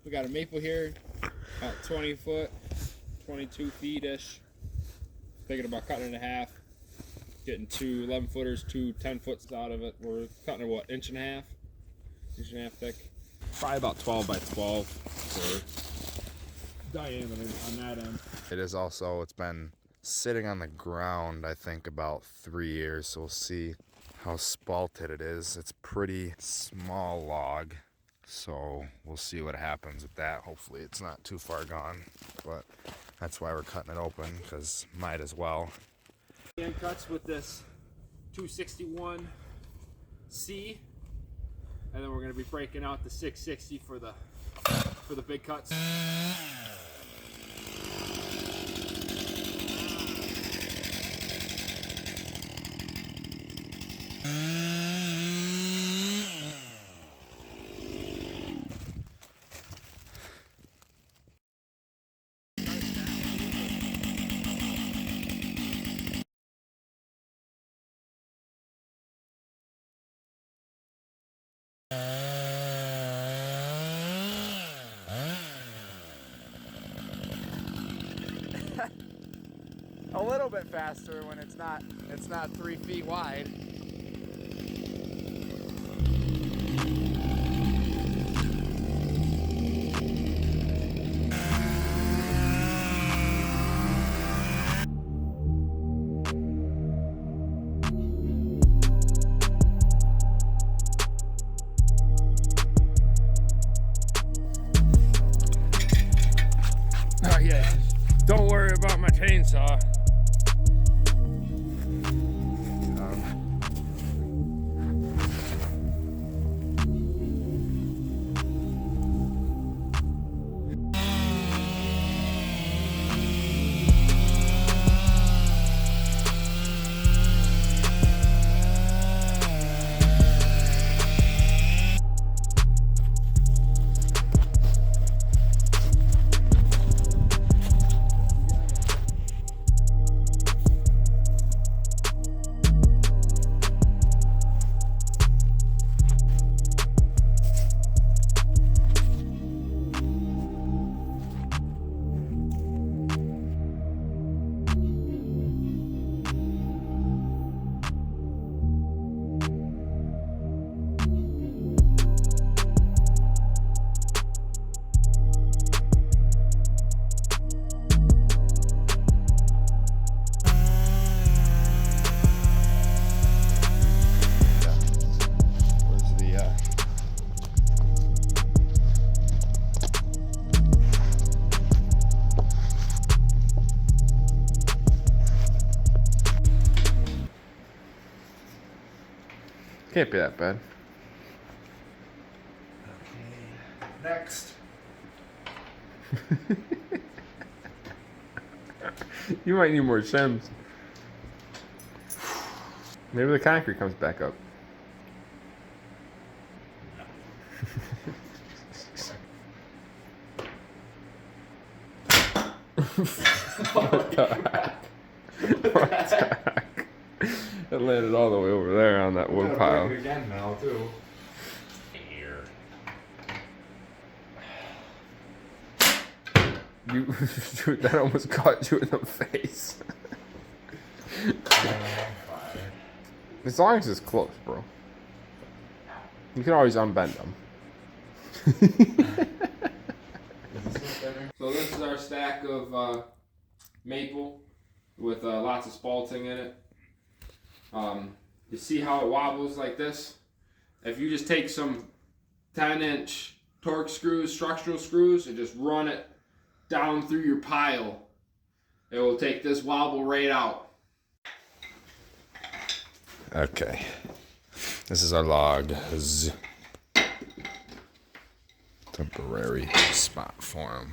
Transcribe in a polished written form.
We got a maple here, about 20 foot, 22 feet-ish. Thinking about cutting it in half, getting two 11-footers, two 10-foots out of it. We're cutting it, what, inch and a half thick. Probably about 12 by 12 for diameter on that end. It is also, it's been sitting on the ground, I think, about 3 years, so we'll see how spalted it is. It's pretty small log, so we'll see what happens with that. Hopefully it's not too far gone, but that's why we're cutting it open, because might as well. Hand cuts with this 261C, and then we're going to be breaking out the 660 for the big cuts. A little bit faster when it's not 3 feet wide. Oh yeah, don't worry about my chainsaw. Can't be that bad. Okay. Next. You might need more shims. Maybe the concrete comes back up. What the heck? What the heck? It landed all the way over there on that wood pile. Break it again now too. Here. You, dude, that almost caught you in the face. As long as it's close, bro. You can always unbend them. So this is our stack of maple with lots of spalting in it. You see how it wobbles like this? If you just take some 10-inch torque screws, structural screws, and just run it down through your pile, it will take this wobble right out. Okay. This is our log. Temporary spot for him.